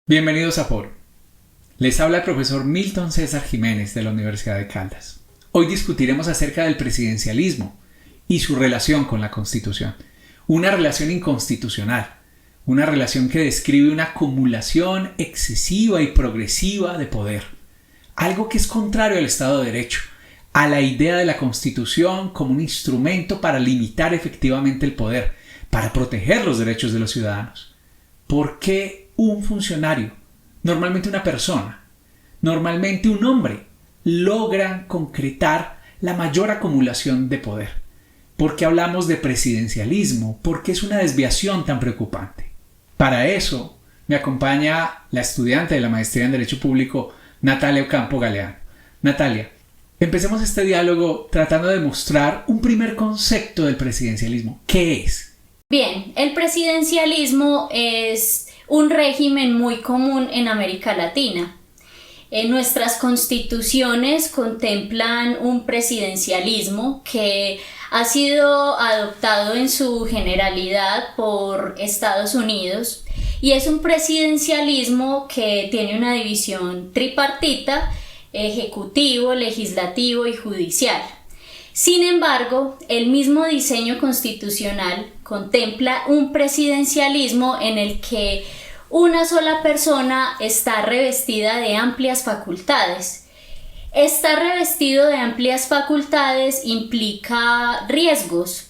Bienvenidos a Foro. Les habla el profesor Milton César Jiménez de la Universidad de Caldas. Hoy discutiremos acerca del presidencialismo y su relación con la Constitución. Una relación inconstitucional, una relación que describe una acumulación excesiva y progresiva de poder. Algo que es contrario al Estado de Derecho, a la idea de la Constitución como un instrumento para limitar efectivamente el poder, para proteger los derechos de los ciudadanos. ¿Por qué un funcionario, normalmente una persona, normalmente un hombre, logra concretar la mayor acumulación de poder? ¿Por qué hablamos de presidencialismo? ¿Por qué es una desviación tan preocupante? Para eso me acompaña la estudiante de la maestría en Derecho Público, Natalia Ocampo Galeano. Natalia, empecemos este diálogo tratando de mostrar un primer concepto del presidencialismo. ¿Qué es? Bien, el presidencialismo es un régimen muy común en América Latina. Nuestras constituciones contemplan un presidencialismo que ha sido adoptado en su generalidad por Estados Unidos y es un presidencialismo que tiene una división tripartita: ejecutivo, legislativo y judicial. Sin embargo, el mismo diseño constitucional contempla un presidencialismo en el que una sola persona está revestida de amplias facultades. Estar revestido de amplias facultades implica riesgos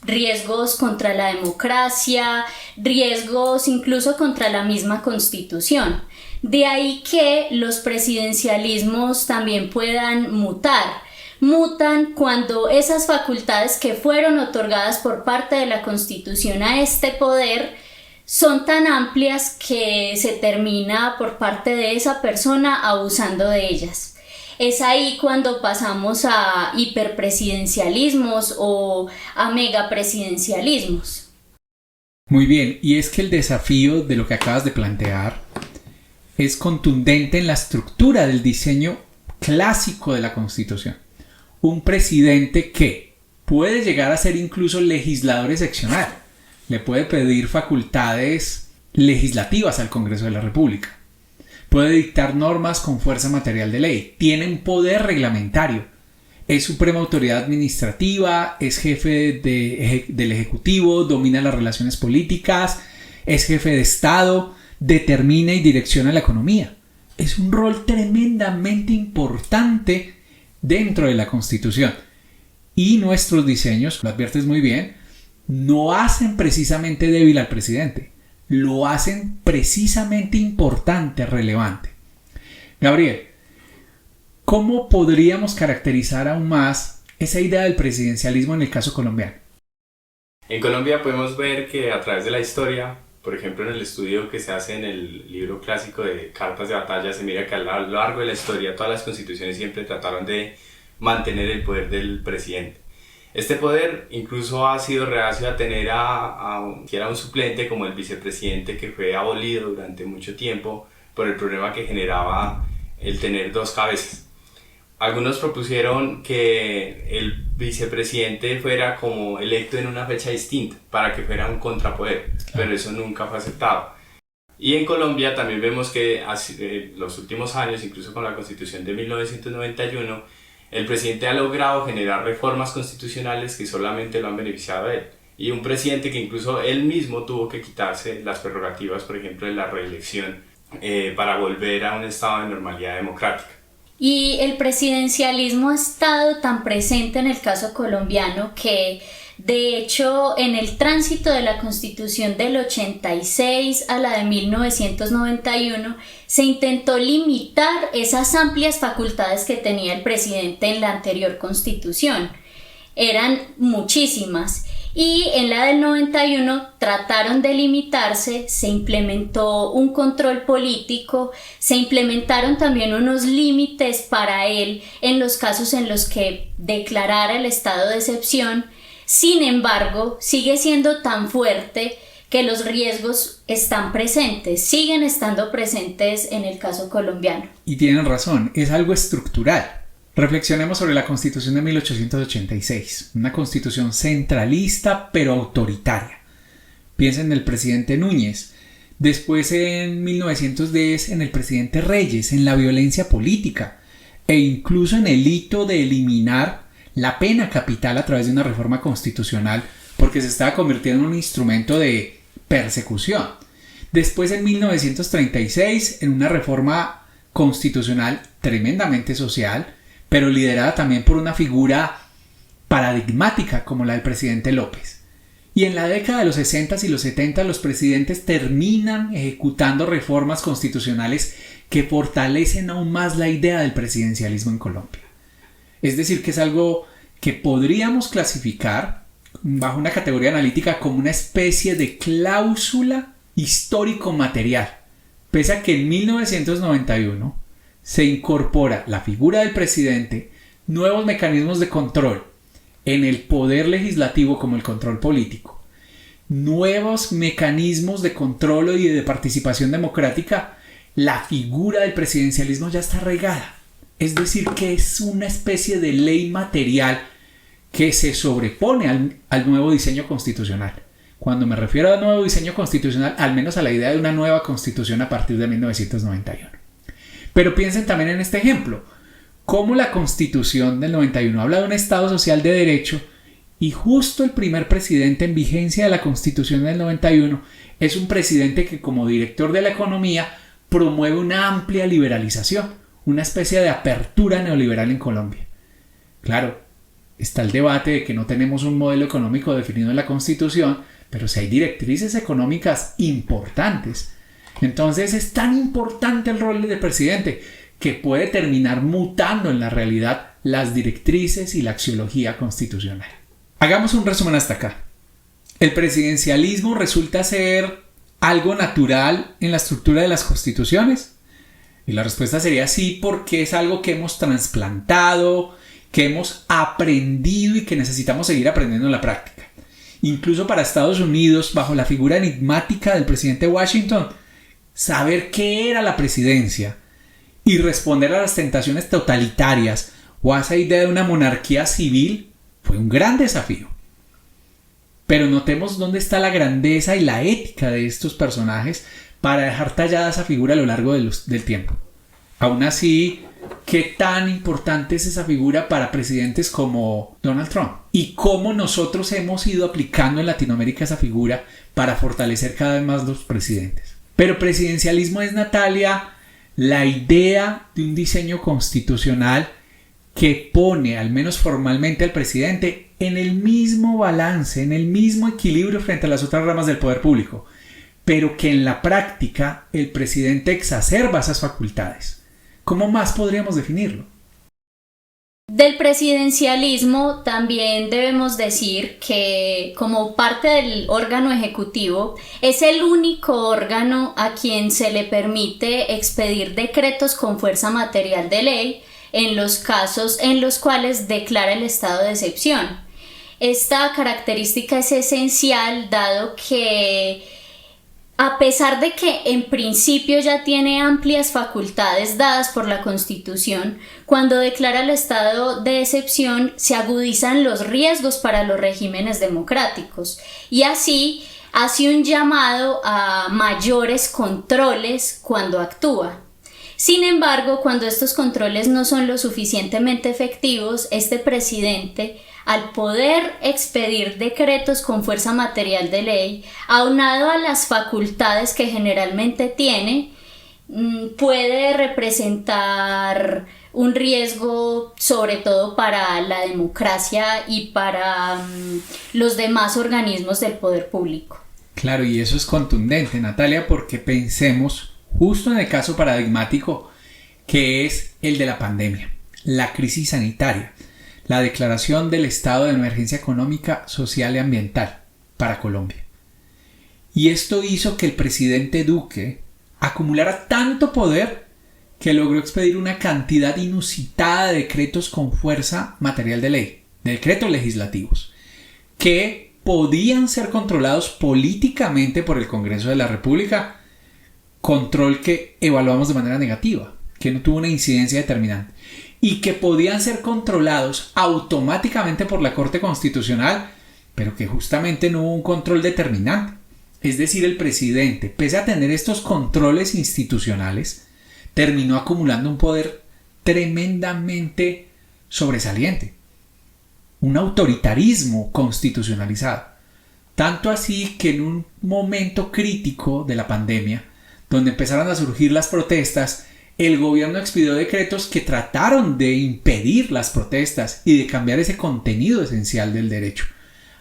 contra la democracia, riesgos incluso contra la misma Constitución. De ahí que los presidencialismos también puedan mutan cuando esas facultades que fueron otorgadas por parte de la Constitución a este poder son tan amplias que se termina por parte de esa persona abusando de ellas. Es ahí cuando pasamos a hiperpresidencialismos o a megapresidencialismos. Muy bien, y es que el desafío de lo que acabas de plantear es contundente en la estructura del diseño clásico de la Constitución. Un presidente que puede llegar a ser incluso legislador excepcional, le puede pedir facultades legislativas al Congreso de la República, puede dictar normas con fuerza material de ley, tiene un poder reglamentario, es suprema autoridad administrativa, es jefe del Ejecutivo, domina las relaciones políticas, es jefe de Estado, determina y direcciona la economía. Es un rol tremendamente importante dentro de la Constitución. Y nuestros diseños, lo adviertes muy bien, no hacen precisamente débil al presidente, lo hacen precisamente importante, relevante. Gabriel, ¿cómo podríamos caracterizar aún más esa idea del presidencialismo en el caso colombiano? En Colombia podemos ver que a través de la historia, por ejemplo en el estudio que se hace en el libro clásico de Cartas de Batalla, se mira que a lo largo de la historia todas las constituciones siempre trataron de mantener el poder del presidente. Este poder incluso ha sido reacio a tener que era un suplente como el vicepresidente, que fue abolido durante mucho tiempo por el problema que generaba el tener dos cabezas. Algunos propusieron que el vicepresidente fuera como electo en una fecha distinta para que fuera un contrapoder, pero eso nunca fue aceptado. Y en Colombia también vemos que los últimos años, incluso con la Constitución de 1991, el presidente ha logrado generar reformas constitucionales que solamente lo han beneficiado a él. Y un presidente que incluso él mismo tuvo que quitarse las prerrogativas, por ejemplo, de la reelección, para volver a un estado de normalidad democrática. Y el presidencialismo ha estado tan presente en el caso colombiano que, de hecho, en el tránsito de la Constitución del 86 a la de 1991 se intentó limitar esas amplias facultades que tenía el presidente en la anterior Constitución. Eran muchísimas. Y en la del 91 trataron de limitarse, se implementó un control político, se implementaron también unos límites para él en los casos en los que declarara el estado de excepción. Sin embargo, sigue siendo tan fuerte que los riesgos están presentes, siguen estando presentes en el caso colombiano. Y tienen razón, es algo estructural. Reflexionemos sobre la Constitución de 1886, una constitución centralista pero autoritaria. Piensen en el presidente Núñez, Después en 1910 en el presidente Reyes, en la violencia política e incluso en el hito de eliminar la pena capital a través de una reforma constitucional porque se estaba convirtiendo en un instrumento de persecución. Después en 1936 en una reforma constitucional tremendamente social, pero liderada también por una figura paradigmática como la del presidente López. Y en la década de los 60 y los 70 los presidentes terminan ejecutando reformas constitucionales que fortalecen aún más la idea del presidencialismo en Colombia. Es decir, que es algo que podríamos clasificar bajo una categoría analítica como una especie de cláusula histórico-material, pese a que en 1991 se incorpora la figura del presidente, nuevos mecanismos de control en el poder legislativo como el control político, nuevos mecanismos de control y de participación democrática, la figura del presidencialismo ya está regada. Es decir, que es una especie de ley material que se sobrepone al nuevo diseño constitucional. Cuando me refiero al nuevo diseño constitucional, al menos a la idea de una nueva constitución a partir de 1991. Pero piensen también en este ejemplo. Cómo la Constitución del 91 habla de un Estado social de derecho y justo el primer presidente en vigencia de la Constitución del 91 es un presidente que como director de la economía promueve una amplia liberalización, una especie de apertura neoliberal en Colombia. Claro, está el debate de que no tenemos un modelo económico definido en la Constitución, pero sí hay directrices económicas importantes. Entonces es tan importante el rol del presidente que puede terminar mutando en la realidad las directrices y la axiología constitucional. Hagamos un resumen hasta acá. ¿El presidencialismo resulta ser algo natural en la estructura de las constituciones? Y la respuesta sería sí, porque es algo que hemos trasplantado, que hemos aprendido y que necesitamos seguir aprendiendo en la práctica. Incluso para Estados Unidos, bajo la figura enigmática del presidente Washington, saber qué era la presidencia y responder a las tentaciones totalitarias o a esa idea de una monarquía civil fue un gran desafío. Pero notemos dónde está la grandeza y la ética de estos personajes para dejar tallada esa figura a lo largo del tiempo. Aún así, ¿qué tan importante es esa figura para presidentes como Donald Trump? Y cómo nosotros hemos ido aplicando en Latinoamérica esa figura para fortalecer cada vez más los presidentes. Pero presidencialismo es, Natalia, la idea de un diseño constitucional que pone, al menos formalmente, al presidente en el mismo balance, en el mismo equilibrio frente a las otras ramas del poder público, pero que en la práctica el presidente exacerba esas facultades. ¿Cómo más podríamos definirlo? Del presidencialismo también debemos decir que como parte del órgano ejecutivo es el único órgano a quien se le permite expedir decretos con fuerza material de ley en los casos en los cuales declara el estado de excepción. Esta característica es esencial dado que a pesar de que en principio ya tiene amplias facultades dadas por la Constitución, cuando declara el estado de excepción se agudizan los riesgos para los regímenes democráticos y así hace un llamado a mayores controles cuando actúa. Sin embargo, cuando estos controles no son lo suficientemente efectivos, este presidente, al poder expedir decretos con fuerza material de ley, aunado a las facultades que generalmente tiene, puede representar un riesgo sobre todo para la democracia y para los demás organismos del poder público. Claro, y eso es contundente, Natalia, porque pensemos justo en el caso paradigmático que es el de la pandemia, la crisis sanitaria, la declaración del estado de emergencia económica, social y ambiental para Colombia. Y esto hizo que el presidente Duque acumulara tanto poder que logró expedir una cantidad inusitada de decretos con fuerza material de ley, de decretos legislativos, que podían ser controlados políticamente por el Congreso de la República, control que evaluamos de manera negativa, que no tuvo una incidencia determinante, y que podían ser controlados automáticamente por la Corte Constitucional, pero que justamente no hubo un control determinante. Es decir, el presidente, pese a tener estos controles institucionales, terminó acumulando un poder tremendamente sobresaliente, un autoritarismo constitucionalizado. Tanto así que en un momento crítico de la pandemia, donde empezaron a surgir las protestas, el gobierno expidió decretos que trataron de impedir las protestas y de cambiar ese contenido esencial del derecho.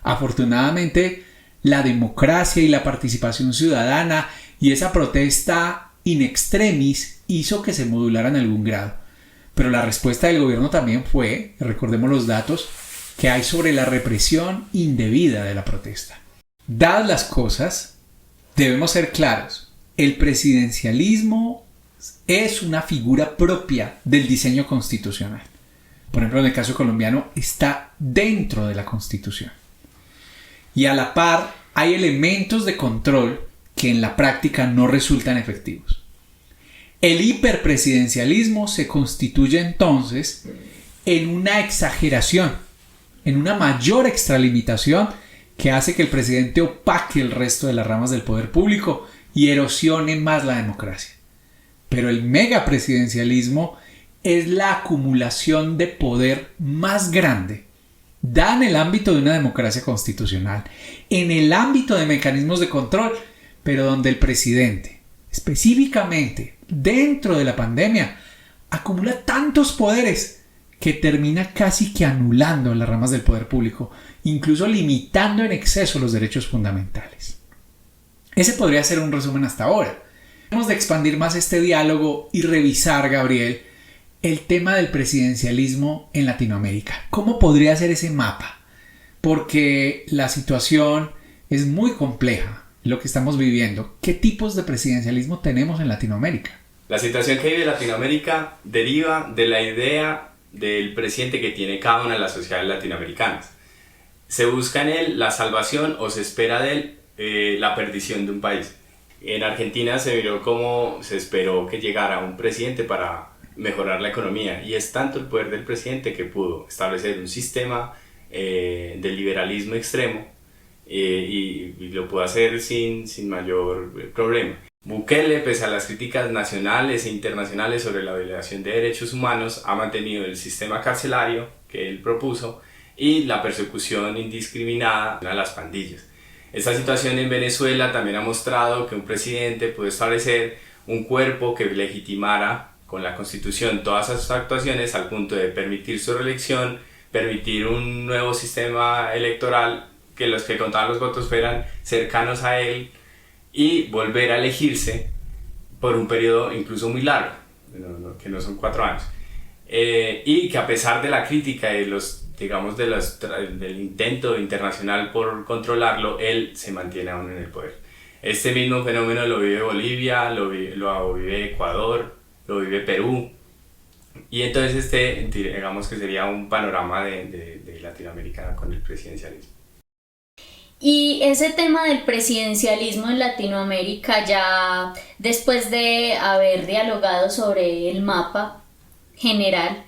Afortunadamente, la democracia y la participación ciudadana y esa protesta in extremis hizo que se modulara en algún grado. Pero la respuesta del gobierno también fue, recordemos los datos, que hay sobre la represión indebida de la protesta. Dadas las cosas, debemos ser claros. El presidencialismo es una figura propia del diseño constitucional. Por ejemplo, en el caso colombiano, está dentro de la Constitución. Y a la par, hay elementos de control que en la práctica no resultan efectivos. El hiperpresidencialismo se constituye entonces en una exageración, en una mayor extralimitación que hace que el presidente opaque el resto de las ramas del poder público y erosione más la democracia. Pero el megapresidencialismo es la acumulación de poder más grande, da en el ámbito de una democracia constitucional, en el ámbito de mecanismos de control, pero donde el presidente, específicamente dentro de la pandemia, acumula tantos poderes que termina casi que anulando las ramas del poder público, incluso limitando en exceso los derechos fundamentales. Ese podría ser un resumen hasta ahora. Debemos de expandir más este diálogo y revisar, Gabriel, el tema del presidencialismo en Latinoamérica. ¿Cómo podría ser ese mapa? Porque la situación es muy compleja, lo que estamos viviendo. ¿Qué tipos de presidencialismo tenemos en Latinoamérica? La situación que vive Latinoamérica deriva de la idea del presidente que tiene cada una de las sociedades latinoamericanas. Se busca en él la salvación o se espera de él la perdición de un país. En Argentina se miró cómo se esperó que llegara un presidente para mejorar la economía, y es tanto el poder del presidente que pudo establecer un sistema de liberalismo extremo y lo pudo hacer sin mayor problema. Bukele, pese a las críticas nacionales e internacionales sobre la violación de derechos humanos, ha mantenido el sistema carcelario que él propuso y la persecución indiscriminada a las pandillas. Esta situación en Venezuela también ha mostrado que un presidente puede establecer un cuerpo que legitimara con la Constitución todas esas actuaciones al punto de permitir su reelección, permitir un nuevo sistema electoral, que los que contaban los votos fueran cercanos a él y volver a elegirse por un periodo incluso muy largo, que no son 4 años. Y que a pesar de la crítica y del intento internacional por controlarlo, él se mantiene aún en el poder. Este mismo fenómeno lo vive Bolivia, lo vive Ecuador, lo vive Perú, y entonces digamos que sería un panorama de Latinoamérica con el presidencialismo. Y ese tema del presidencialismo en Latinoamérica, ya después de haber dialogado sobre el mapa general,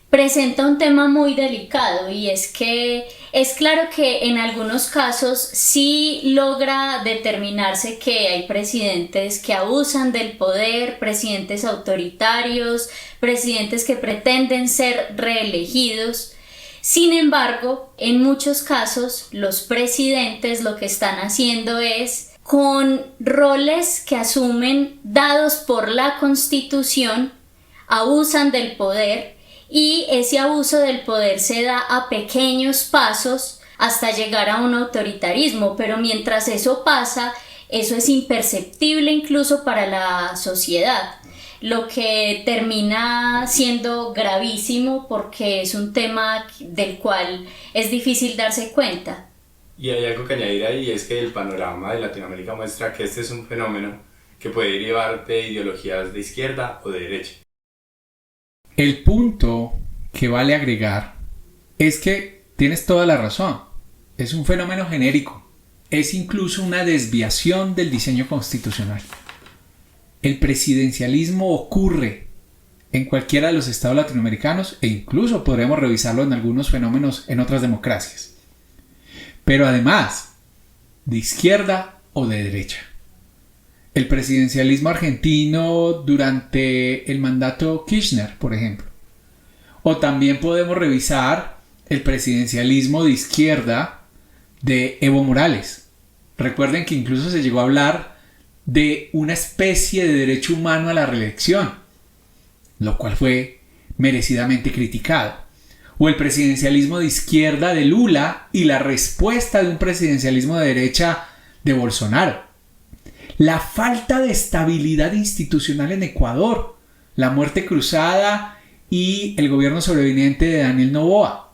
presenta un tema muy delicado, y es que es claro que en algunos casos sí logra determinarse que hay presidentes que abusan del poder, presidentes autoritarios, presidentes que pretenden ser reelegidos. Sin embargo, en muchos casos los presidentes lo que están haciendo es, con roles que asumen dados por la Constitución, abusan del poder, y ese abuso del poder se da a pequeños pasos hasta llegar a un autoritarismo, pero mientras eso pasa, eso es imperceptible incluso para la sociedad, lo que termina siendo gravísimo porque es un tema del cual es difícil darse cuenta. Y hay algo que añadir ahí, es que el panorama de Latinoamérica muestra que este es un fenómeno que puede derivar de ideologías de izquierda o de derecha. El punto que vale agregar es que tienes toda la razón. Es un fenómeno genérico. Es incluso una desviación del diseño constitucional. El presidencialismo ocurre en cualquiera de los estados latinoamericanos e incluso podremos revisarlo en algunos fenómenos en otras democracias. Pero además, de izquierda o de derecha. El presidencialismo argentino durante el mandato Kirchner, por ejemplo. O también podemos revisar el presidencialismo de izquierda de Evo Morales. Recuerden que incluso se llegó a hablar de una especie de derecho humano a la reelección, lo cual fue merecidamente criticado. O el presidencialismo de izquierda de Lula y la respuesta de un presidencialismo de derecha de Bolsonaro. La falta de estabilidad institucional en Ecuador, la muerte cruzada y el gobierno sobreviviente de Daniel Noboa.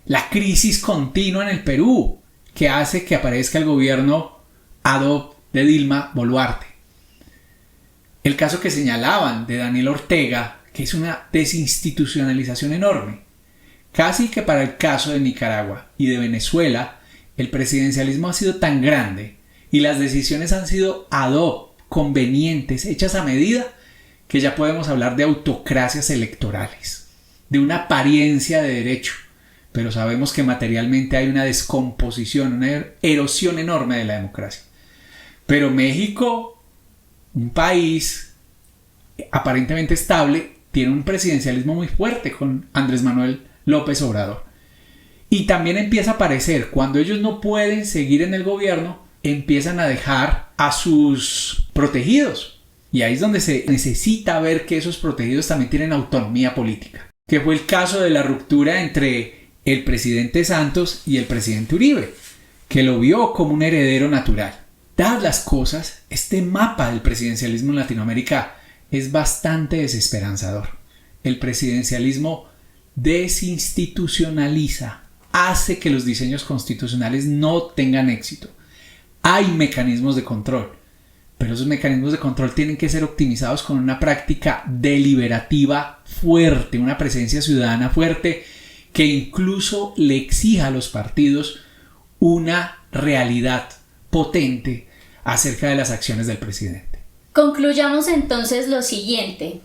La crisis continua en el Perú, que hace que aparezca el gobierno ad hoc de Dilma Boluarte. El caso que señalaban de Daniel Ortega, que es una desinstitucionalización enorme. Casi que para el caso de Nicaragua y de Venezuela, el presidencialismo ha sido tan grande y las decisiones han sido ad hoc, convenientes, hechas a medida, que ya podemos hablar de autocracias electorales, de una apariencia de derecho, pero sabemos que materialmente hay una descomposición, una erosión enorme de la democracia. Pero México, un país aparentemente estable, tiene un presidencialismo muy fuerte con Andrés Manuel López Obrador. Y también empieza a aparecer, cuando ellos no pueden seguir en el gobierno, empiezan a dejar a sus protegidos. Y ahí es donde se necesita ver que esos protegidos también tienen autonomía política. Que fue el caso de la ruptura entre el presidente Santos y el presidente Uribe, que lo vio como un heredero natural. Dadas las cosas, este mapa del presidencialismo en Latinoamérica es bastante desesperanzador. El presidencialismo desinstitucionaliza, hace que los diseños constitucionales no tengan éxito. Hay mecanismos de control, pero esos mecanismos de control tienen que ser optimizados con una práctica deliberativa fuerte, una presencia ciudadana fuerte que incluso le exija a los partidos una realidad potente acerca de las acciones del presidente. Concluyamos entonces lo siguiente.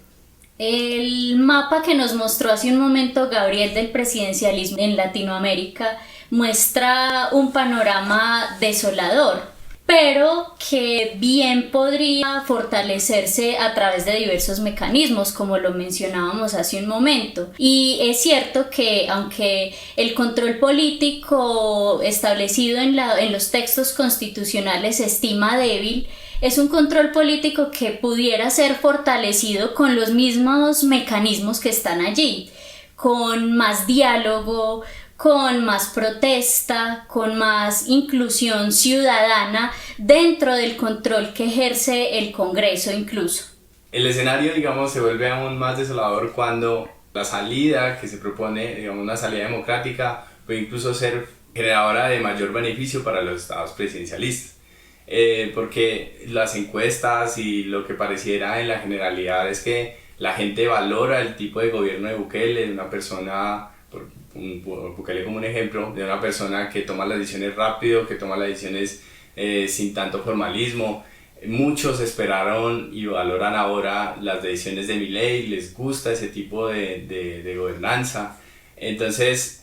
El mapa que nos mostró hace un momento Gabriel del presidencialismo en Latinoamérica muestra un panorama desolador, pero que bien podría fortalecerse a través de diversos mecanismos, como lo mencionábamos hace un momento. Y es cierto que aunque el control político establecido en los textos constitucionales se estima débil, es un control político que pudiera ser fortalecido con los mismos mecanismos que están allí, con más diálogo, con más protesta, con más inclusión ciudadana dentro del control que ejerce el Congreso incluso. El escenario, digamos, se vuelve aún más desolador cuando la salida que se propone, digamos, una salida democrática, puede incluso ser generadora de mayor beneficio para los estados presidencialistas. Porque las encuestas y lo que pareciera en la generalidad es que la gente valora el tipo de gobierno de Bukele, de una persona, Bukele como un ejemplo, de una persona que toma las decisiones rápido, que toma las decisiones sin tanto formalismo. Muchos esperaron y valoran ahora las decisiones de Milei, les gusta ese tipo de gobernanza. Entonces,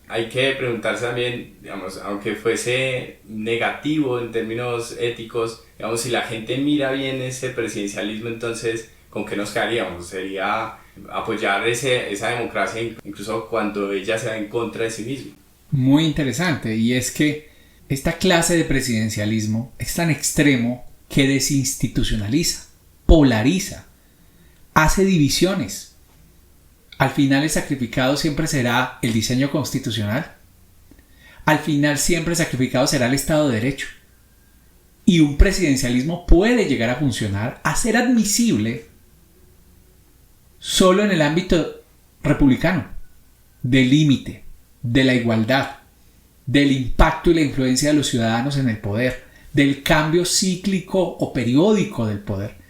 hay que preguntarse también, digamos, aunque fuese negativo en términos éticos, digamos, si la gente mira bien ese presidencialismo, entonces, ¿con qué nos quedaríamos? Sería apoyar esa democracia incluso cuando ella se va en contra de sí misma. Muy interesante, y es que esta clase de presidencialismo es tan extremo que desinstitucionaliza, polariza, hace divisiones. Al final el sacrificado siempre será el diseño constitucional. Al final siempre el sacrificado será el Estado de Derecho. Y un presidencialismo puede llegar a funcionar, a ser admisible solo en el ámbito republicano, del límite, de la igualdad, del impacto y la influencia de los ciudadanos en el poder, del cambio cíclico o periódico del poder.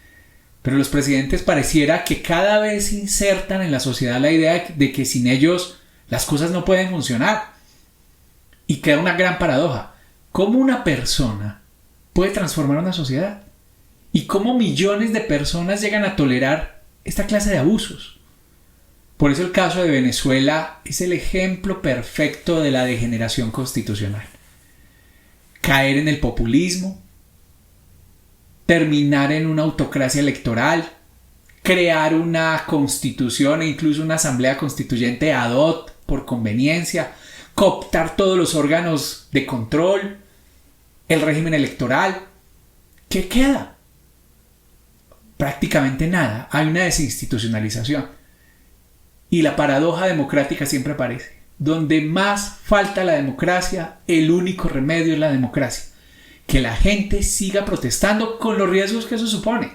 Pero los presidentes pareciera que cada vez insertan en la sociedad la idea de que sin ellos las cosas no pueden funcionar. Y queda una gran paradoja. ¿Cómo una persona puede transformar una sociedad? ¿Y cómo millones de personas llegan a tolerar esta clase de abusos? Por eso el caso de Venezuela es el ejemplo perfecto de la degeneración constitucional. caer en el populismo, terminar en una autocracia electoral, crear una constitución e incluso una asamblea constituyente ad hoc por conveniencia, cooptar todos los órganos de control, el régimen electoral. ¿Qué queda? Prácticamente nada. Hay una desinstitucionalización. Y la paradoja democrática siempre aparece. Donde más falta la democracia, el único remedio es la democracia. Que la gente siga protestando con los riesgos que eso supone.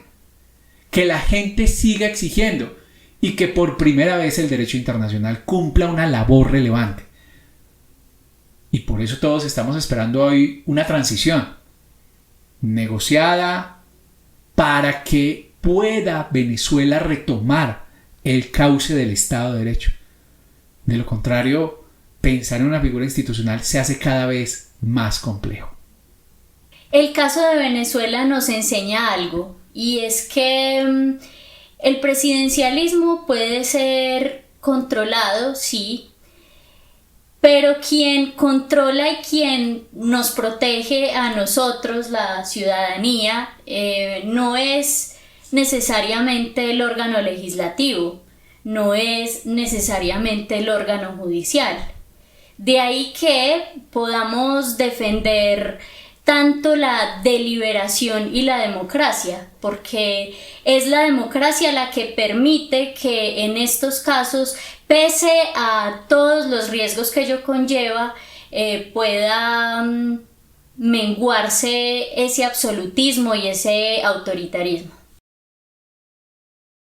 Que la gente siga exigiendo y que por primera vez el derecho internacional cumpla una labor relevante. Y por eso todos estamos esperando hoy una transición negociada para que pueda Venezuela retomar el cauce del Estado de Derecho. De lo contrario, pensar en una figura institucional se hace cada vez más complejo. El caso de Venezuela nos enseña algo, y es que el presidencialismo puede ser controlado, sí, pero quien controla y quien nos protege a nosotros, la ciudadanía, no es necesariamente el órgano legislativo, no es necesariamente el órgano judicial. De ahí que podamos defender tanto la deliberación y la democracia, porque es la democracia la que permite que en estos casos, pese a todos los riesgos que ello conlleva, pueda menguarse ese absolutismo y ese autoritarismo.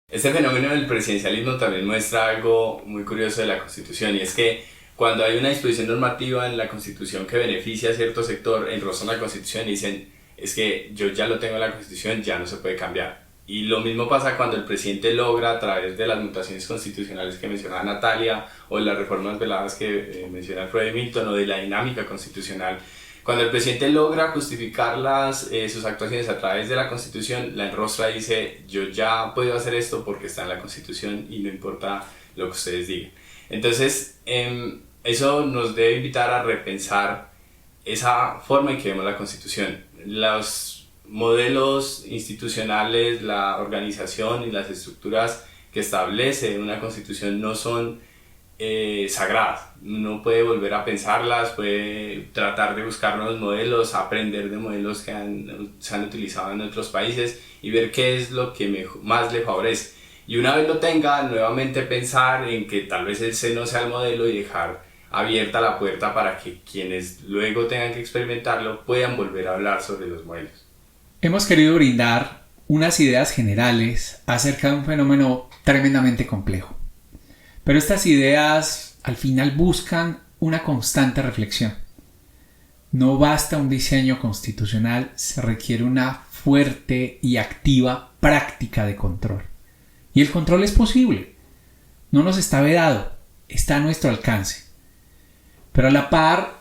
Este fenómeno del presidencialismo también muestra algo muy curioso de la Constitución, y es que cuando hay una disposición normativa en la Constitución que beneficia a cierto sector, enroscan la Constitución y dicen, es que yo ya lo tengo en la Constitución, ya no se puede cambiar. Y lo mismo pasa cuando el presidente logra, a través de las mutaciones constitucionales que mencionaba Natalia, o de las reformas veladas que menciona Alfredo Milton, o de la dinámica constitucional, cuando el presidente logra justificar sus actuaciones a través de la Constitución, la enrostra y dice, yo ya puedo hacer esto porque está en la Constitución y no importa lo que ustedes digan. Entonces, eso nos debe invitar a repensar esa forma en que vemos la Constitución. Los modelos institucionales, la organización y las estructuras que establece una Constitución no son sagradas. Uno puede volver a pensarlas, puede tratar de buscar nuevos modelos, aprender de modelos que se han utilizado en otros países y ver qué es lo que más le favorece. Y una vez lo tenga, nuevamente pensar en que tal vez ese no sea el modelo y dejar abierta la puerta para que quienes luego tengan que experimentarlo puedan volver a hablar sobre los modelos. Hemos querido brindar unas ideas generales acerca de un fenómeno tremendamente complejo. Pero estas ideas al final buscan una constante reflexión. No basta un diseño constitucional, se requiere una fuerte y activa práctica de control. Y el control es posible, no nos está vedado, está a nuestro alcance. Pero a la par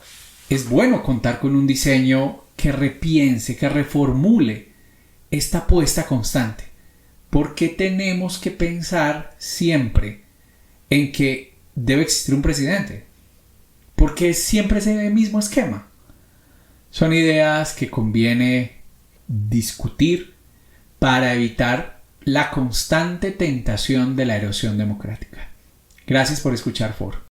es bueno contar con un diseño que repiense, que reformule esta apuesta constante. Porque tenemos que pensar siempre en que debe existir un presidente. Porque es siempre ese mismo esquema. Son ideas que conviene discutir para evitar la constante tentación de la erosión democrática. Gracias por escuchar Foro.